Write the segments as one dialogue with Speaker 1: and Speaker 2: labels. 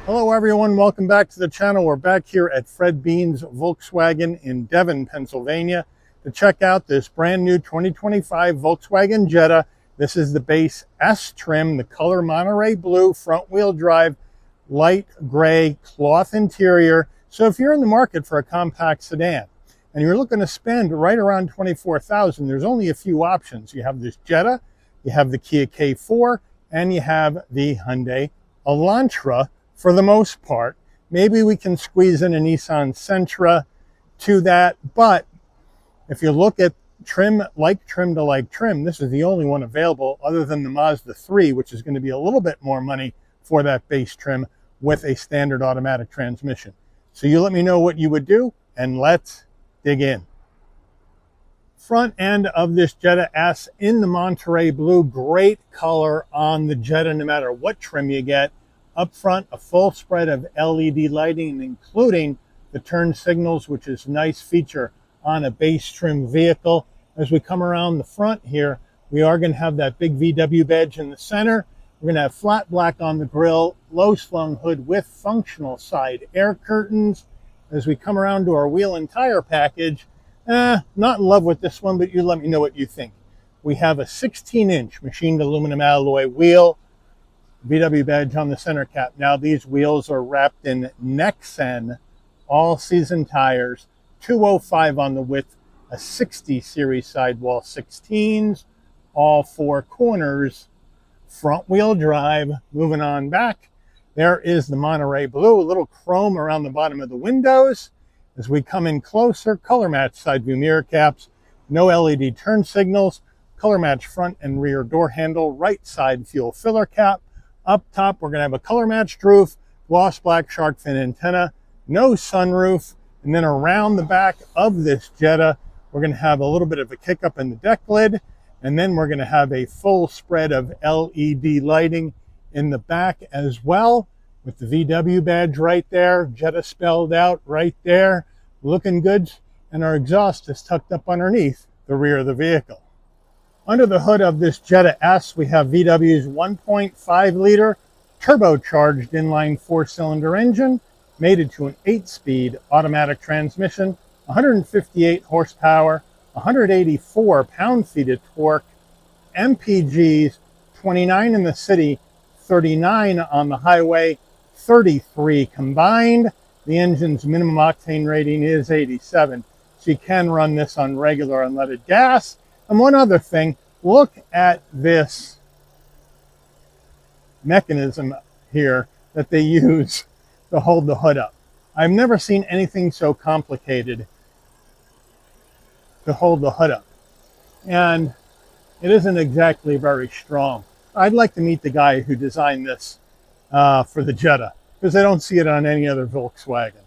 Speaker 1: Hello everyone, welcome back to the channel. We're back here at Fred Beans Volkswagen in Devon, Pennsylvania to check out this brand new 2025 Volkswagen Jetta. This is the base S trim, the color Monterey blue, front wheel drive, light gray cloth interior. So if you're in the market for a compact sedan and you're looking to spend right around $24,000, there's only a few options. You have this Jetta, you have the Kia K4, and you have the Hyundai Elantra. For the most part, maybe we can squeeze in a Nissan Sentra to that, but if you look at trim, like trim to like trim, this is the only one available other than the Mazda 3, which is going to be a little bit more money for that base trim with a standard automatic transmission. So you let me know what you would do, and let's dig in. Front end of this Jetta S in the Monterey blue, great color on the Jetta no matter what trim you get. Up front, a full spread of LED lighting, including the turn signals, which is a nice feature on a base trim vehicle. As we come around the front here, we are going to have that big VW badge in the center. We're going to have flat black on the grille, low slung hood with functional side air curtains. As we come around to our wheel and tire package, not in love with this one, but you let me know what you think. We have a 16-inch machined aluminum alloy wheel, VW badge on the center cap. Now these wheels are wrapped in Nexen all-season tires, 205 on the width, a 60 series sidewall 16s, all four corners, front wheel drive. Moving on back, there is the Monterey blue, a little chrome around the bottom of the windows. As we come in closer, color match side view mirror caps, no LED turn signals, color match front and rear door handle, right side fuel filler cap. Up top, we're going to have a color matched roof, gloss black shark fin antenna, no sunroof. And then around the back of this Jetta, we're going to have a little bit of a kick up in the deck lid. And then we're going to have a full spread of LED lighting in the back as well, with the VW badge right there, Jetta spelled out right there, looking good. And our exhaust is tucked up underneath the rear of the vehicle. Under the hood of this Jetta S, we have VW's 1.5-liter turbocharged inline four-cylinder engine, mated to an 8-speed automatic transmission, 158 horsepower, 184 pound-feet of torque, MPGs, 29 in the city, 39 on the highway, 33 combined. The engine's minimum octane rating is 87, so you can run this on regular unleaded gas. And one other thing, look at this mechanism here that they use to hold the hood up. I've never seen anything so complicated to hold the hood up. And it isn't exactly very strong. I'd like to meet the guy who designed this for the Jetta, because I don't see it on any other Volkswagen.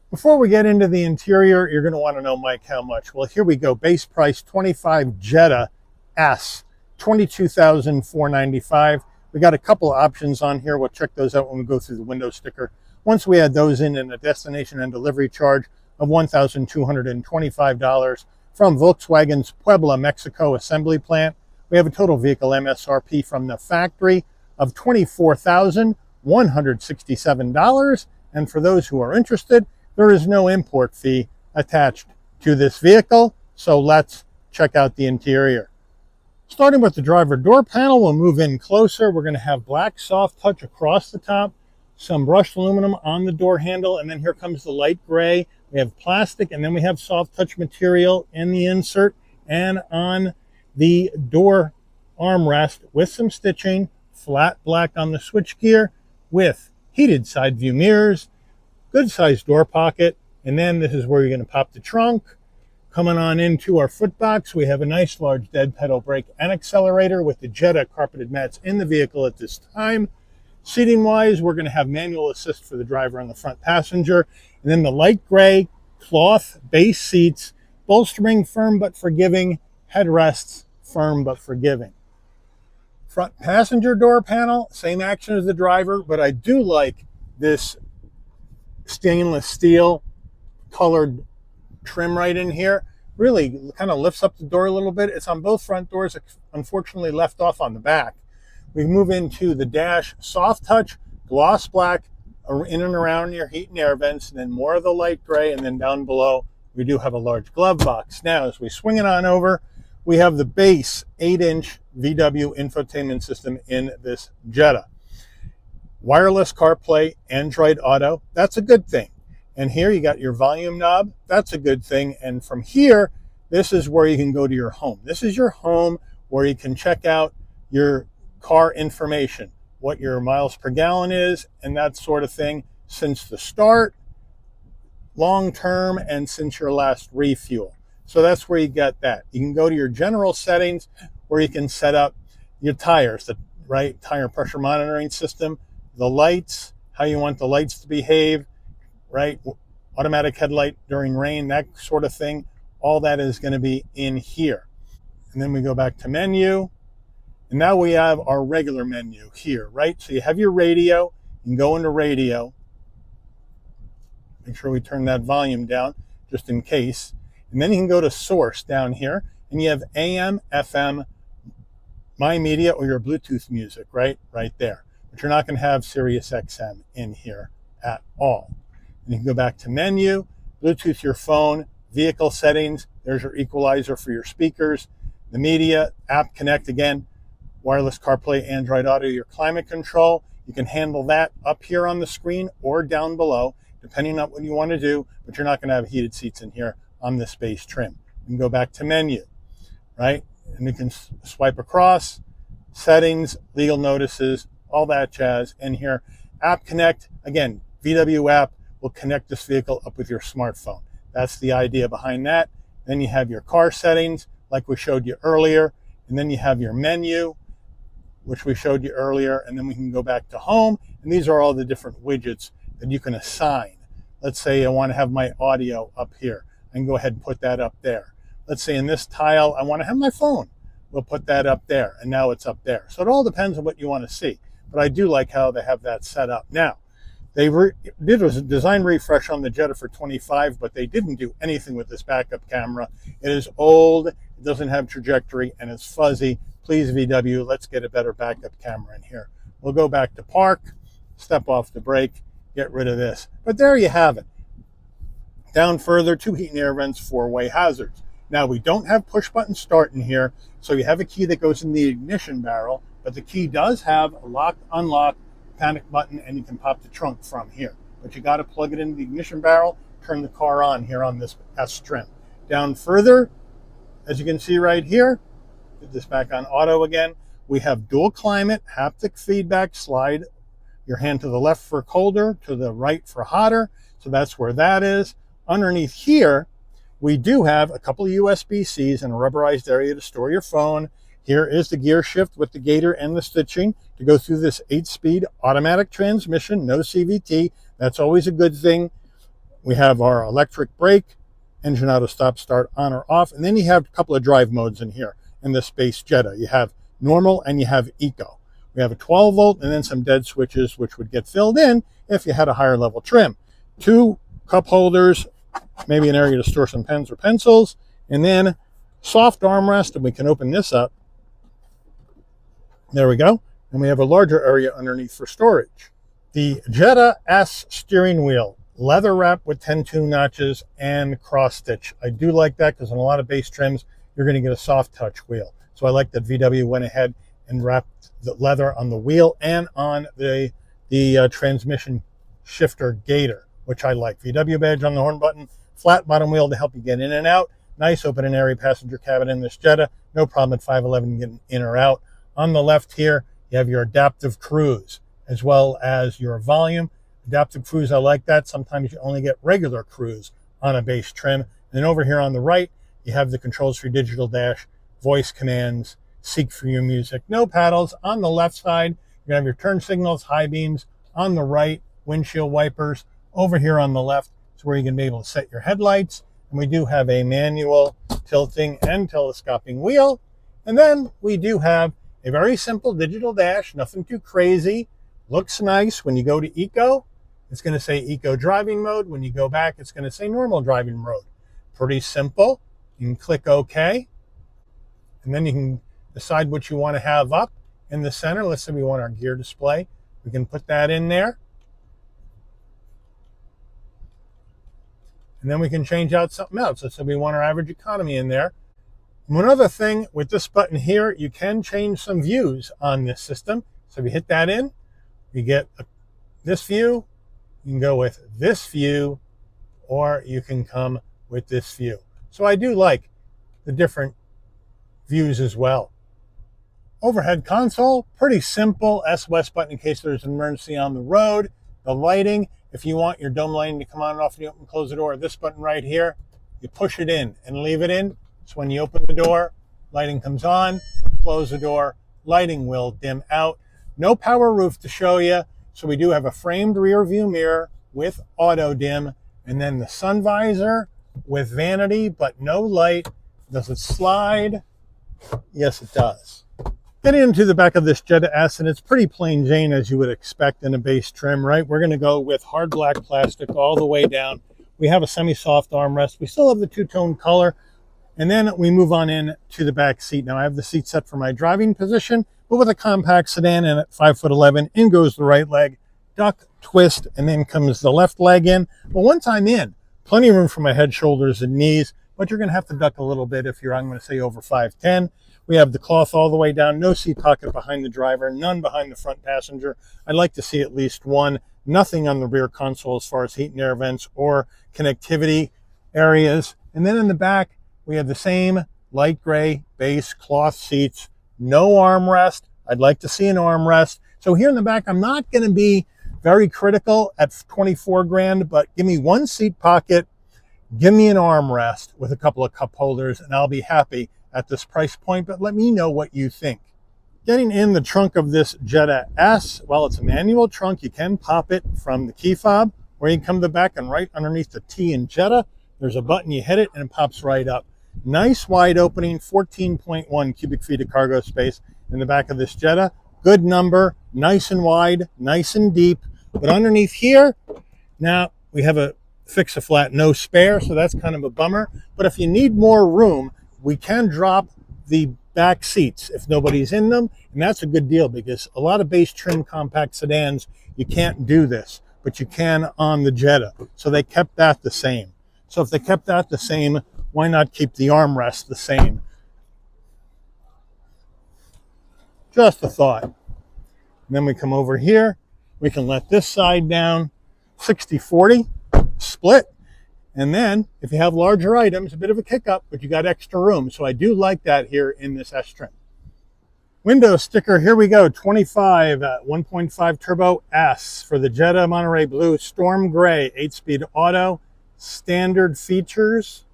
Speaker 1: Before we get into the interior, you're going to want to know, Mike, how much? Well, here we go. Base price 25 Jetta S, $22,495. We got a couple of options on here. We'll check those out when we go through the window sticker. Once we add those in a destination and delivery charge of $1,225 from Volkswagen's Puebla, Mexico assembly plant, we have a total vehicle MSRP from the factory of $24,167. And for those who are interested, there is no import fee attached to this vehicle, so let's check out the interior. Starting with the driver door panel, we'll move in closer. We're going to have black soft touch across the top, some brushed aluminum on the door handle, and then here comes the light gray. We have plastic, and then we have soft touch material in the insert and on the door armrest with some stitching, flat black on the switchgear with heated side view mirrors, good sized door pocket, and then this is where you're going to pop the trunk. Coming on into our foot box, we have a nice large dead pedal brake and accelerator with the Jetta carpeted mats in the vehicle at this time. Seating wise, we're going to have manual assist for the driver and the front passenger, and then the light gray cloth base seats, bolstering firm but forgiving, headrests firm but forgiving. Front passenger door panel, same action as the driver, but I do like this stainless steel colored trim right in here. Really kind of lifts up the door a little bit. It's on both front doors, unfortunately left off on the back. We move into the dash, soft touch gloss black in and around your heat and air vents, and then more of the light gray, and then down below we do have a large glove box. Now, as we swing it on over, we have the base 8-inch VW infotainment system in this Jetta. Wireless CarPlay, Android Auto, that's a good thing. And here you got your volume knob, that's a good thing. And from here, this is where you can go to your home. This is your home where you can check out your car information, what your miles per gallon is, and that sort of thing since the start, long term, and since your last refuel. So that's where you get that. You can go to your general settings where you can set up your tires, the right tire pressure monitoring system, the lights, how you want the lights to behave, right? Automatic headlight during rain, that sort of thing. All that is going to be in here. And then we go back to menu. And now we have our regular menu here, right? So you have your radio. You can go into radio. Make sure we turn that volume down just in case. And then you can go to source down here. And you have AM, FM, My Media, or your Bluetooth music, right there. But you're not going to have Sirius XM in here at all. And you can go back to menu, Bluetooth your phone, vehicle settings. There's your equalizer for your speakers. The media, app connect again, wireless CarPlay, Android Auto, your climate control. You can handle that up here on the screen or down below, depending on what you want to do, but you're not going to have heated seats in here on this base trim. You can go back to menu, right? And you can swipe across, settings, legal notices, all that jazz in here. App connect, again, VW app will connect this vehicle up with your smartphone. That's the idea behind that. Then you have your car settings, like we showed you earlier. And then you have your menu, which we showed you earlier. And then we can go back to home. And these are all the different widgets that you can assign. Let's say I want to have my audio up here. I can go ahead and put that up there. Let's say in this tile, I want to have my phone. We'll put that up there. And now it's up there. So it all depends on what you want to see. But I do like how they have that set up. Now, they did a design refresh on the Jetta for 25, but they didn't do anything with this backup camera. It is old, it doesn't have trajectory, and it's fuzzy. Please, VW, let's get a better backup camera in here. We'll go back to park, step off the brake, get rid of this. But there you have it. Down further, 2 heat and air vents, 4-way hazards. Now, we don't have push-button start in here, so you have a key that goes in the ignition barrel, but the key does have a lock, unlock, panic button, and you can pop the trunk from here. But you got to plug it into the ignition barrel, turn the car on here on this S trim. Down further, as you can see right here, put this back on auto again, we have dual climate, haptic feedback, slide your hand to the left for colder, to the right for hotter. So that's where that is. Underneath here, we do have a couple of USB-Cs and a rubberized area to store your phone. Here is the gear shift with the gator and the stitching to go through this 8-speed automatic transmission, no CVT. That's always a good thing. We have our electric brake, engine auto stop start on or off, and then you have a couple of drive modes in here in the Space Jetta. You have normal and you have eco. We have a 12 volt and then some dead switches which would get filled in if you had a higher level trim. 2 cup holders, maybe an area to store some pens or pencils, and then soft armrest, and we can open this up. There we go. And we have a larger area underneath for storage. The Jetta S steering wheel, leather wrap with 10-2 notches and cross stitch. I do like that because in a lot of base trims, you're going to get a soft touch wheel. So I like that VW went ahead and wrapped the leather on the wheel and on the transmission shifter gator, which I like. VW badge on the horn button, flat bottom wheel to help you get in and out. Nice open and airy passenger cabin in this Jetta. No problem at 5'11" getting in or out. On the left here, you have your adaptive cruise as well as your volume. Adaptive cruise, I like that. Sometimes you only get regular cruise on a base trim. And then over here on the right, you have the controls for your digital dash, voice commands, seek for your music. No paddles. On the left side, you have your turn signals, high beams. On the right, windshield wipers. Over here on the left is where you can be able to set your headlights. And we do have a manual tilting and telescoping wheel. And then we do have a very simple digital dash, nothing too crazy. Looks nice. When you go to Eco, it's going to say Eco driving mode. When you go back, it's going to say normal driving mode. Pretty simple. You can click OK. And then you can decide what you want to have up in the center. Let's say we want our gear display We can put that in there. And then we can change out something else. Let's say we want our average economy in there. And one other thing with this button here, you can change some views on this system. So if you hit that in, you get this view. You can go with this view, or you can come with this view. So I do like the different views as well. Overhead console, pretty simple. SOS button in case there's an emergency on the road. The lighting, if you want your dome lighting to come on and off, and you open and close the door, this button right here, you push it in and leave it in. So when you open the door, lighting comes on, close the door, lighting will dim out. No power roof to show you. So we do have a framed rear view mirror with auto dim, and then the sun visor with vanity, but no light. Does it slide? Yes, it does. Getting into the back of this Jetta S, and it's pretty plain Jane as you would expect in a base trim, right? We're going to go with hard black plastic all the way down. We have a semi-soft armrest. We still have the two-tone color. And then we move on in to the back seat. Now I have the seat set for my driving position, but with a compact sedan and at 5'11", in goes the right leg, duck, twist, and then comes the left leg in. But once I'm in, plenty of room for my head, shoulders, and knees, but you're going to have to duck a little bit if you're, I'm going to say, over 5'10". We have the cloth all the way down, no seat pocket behind the driver, none behind the front passenger. I'd like to see at least one. Nothing on the rear console as far as heat and air vents or connectivity areas. And then in the back, we have the same light gray base cloth seats, no armrest. I'd like to see an armrest. So here in the back, I'm not going to be very critical at 24 grand, but give me one seat pocket, give me an armrest with a couple of cup holders, and I'll be happy at this price point. But let me know what you think. Getting in the trunk of this Jetta S, well, it's a manual trunk. You can pop it from the key fob, or you can come to the back, and right underneath the T in Jetta, there's a button. You hit it and it pops right up. Nice wide opening, 14.1 cubic feet of cargo space in the back of this Jetta. Good number, nice and wide, nice and deep. But underneath here, now we have a fix-a-flat no spare, so that's kind of a bummer. But if you need more room, we can drop the back seats if nobody's in them. And that's a good deal because a lot of base trim compact sedans, you can't do this, but you can on the Jetta. So they kept that the same. So if they kept that the same, why not keep the armrest the same? Just a thought. And then we come over here. We can let this side down, 60-40 split. And then if you have larger items, a bit of a kick up, but you got extra room. So I do like that here in this S trim. Window sticker, here we go, 25 1.5 turbo S for the Jetta Monterey Blue Storm Gray, 8-speed auto, standard features.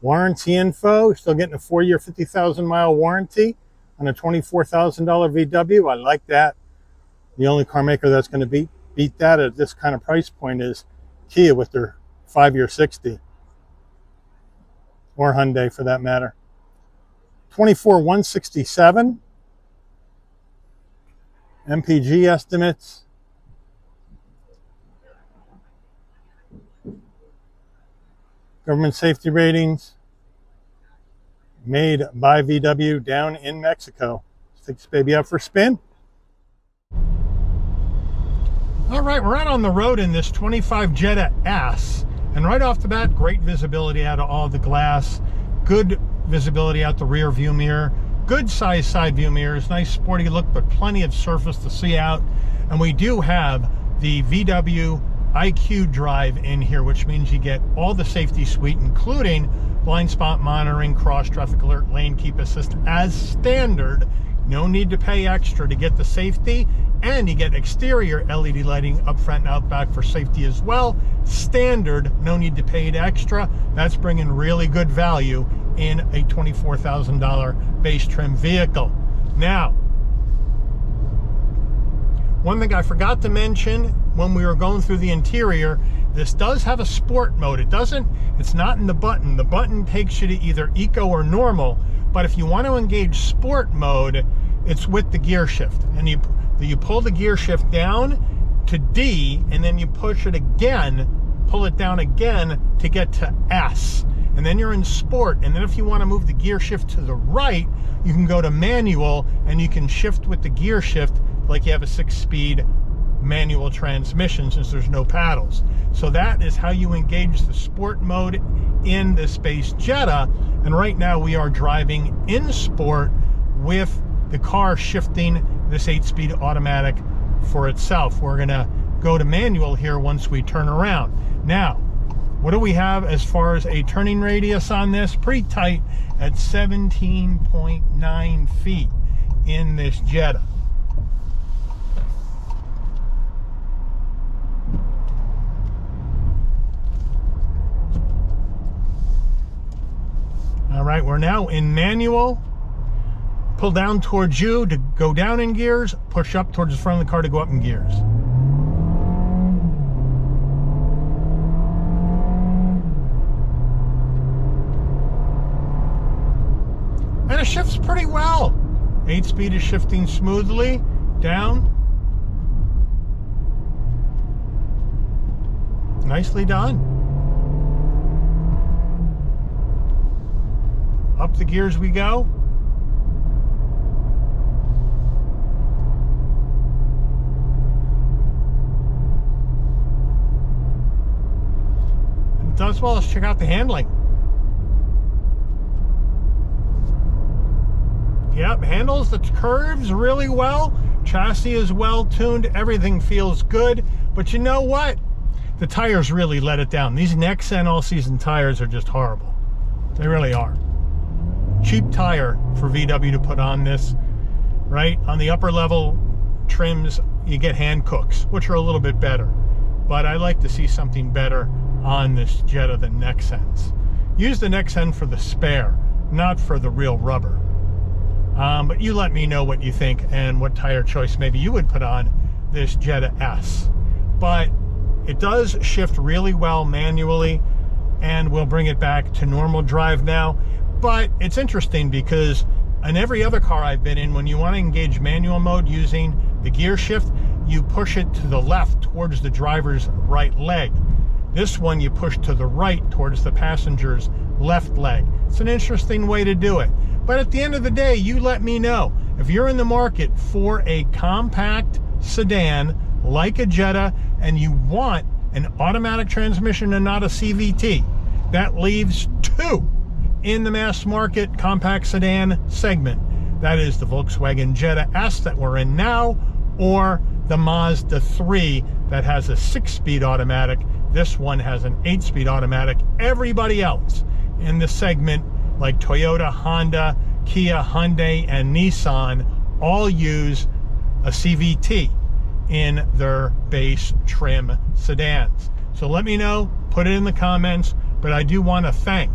Speaker 1: Warranty info, still getting a 4-year, 50,000-mile warranty on a $24,000 VW. I like that. The only car maker that's going to beat that at this kind of price point is Kia with their 5-year 60. Or Hyundai for that matter. 24,167. MPG estimates. Government safety ratings. Made by VW down in Mexico. Let's take this baby out for a spin. All right, we're out on the road in this 25 Jetta S. And right off the bat, great visibility out of all the glass. Good visibility out the rear view mirror. Good size side view mirrors. Nice sporty look, but plenty of surface to see out. And we do have the VW IQ Drive in here, which means you get all the safety suite, including blind spot monitoring, cross traffic alert, lane keep assist as standard. No need to pay extra to get the safety, and you get exterior LED lighting up front and out back for safety as well. Standard, no need to pay it extra. That's bringing really good value in a $24,000 base trim vehicle. Now, one thing I forgot to mention when we were going through the interior, this does have a sport mode. It's not in the button. The button takes you to either eco or normal, but if you want to engage sport mode, it's with the gear shift. And you pull the gear shift down, to D, and then you push it again, pull it down again to get to S. And then you're in sport. And then if you want to move the gear shift to the right, you can go to manual, and you can shift with the gear shift like you have a 6-speed manual transmission, since there's no paddles. So that is how you engage the sport mode in this base Jetta. And right now we are driving in sport with the car shifting this 8-speed automatic for itself. We're gonna go to manual here once we turn around. Now, what do we have as far as a turning radius on this? Pretty tight at 17.9 feet in this Jetta. All right, we're now in manual. Pull down towards you to go down in gears, push up towards the front of the car to go up in gears. And it shifts pretty well. 8-speed is shifting smoothly down. Nicely done. Up the gears we go. And as well as check out the handling. Yep, handles the curves really well. Chassis is well tuned. Everything feels good. But you know what? The tires really let it down. These Nexen all-season tires are just horrible. They really are. Cheap tire for VW to put on this, right? On the upper level trims, you get Hancooks, which are a little bit better. But I like to see something better on this Jetta than Nexens. Use the Nexen for the spare, not for the real rubber. But you let me know what you think and what tire choice maybe you would put on this Jetta S. But it does shift really well manually, and we'll bring it back to normal drive now. But it's interesting because in every other car I've been in, when you want to engage manual mode using the gear shift, you push it to the left towards the driver's right leg. This one you push to the right towards the passenger's left leg. It's an interesting way to do it. But at the end of the day, you let me know. If you're in the market for a compact sedan like a Jetta and you want an automatic transmission and not a CVT, that leaves two in the mass market compact sedan segment. That is the Volkswagen Jetta S that we're in now, or the Mazda 3 that has a 6-speed automatic. This one has an 8-speed automatic. Everybody else in the segment, like Toyota, Honda, Kia, Hyundai, and Nissan, all use a CVT in their base trim sedans. So let me know, put it in the comments. But I do want to thank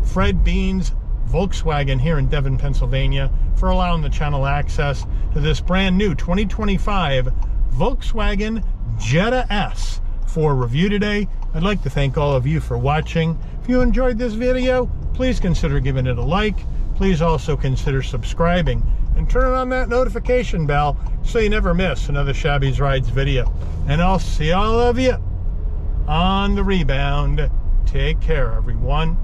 Speaker 1: Fred Beans Volkswagen here in Devon, Pennsylvania, for allowing the channel access to this brand new 2025 Volkswagen Jetta S for review today. I'd like to thank all of you for watching. If you enjoyed this video, please consider giving it a like. Please also consider subscribing and turn on that notification bell so you never miss another Shabby's Rides video. And I'll see all of you on the rebound. Take care, everyone.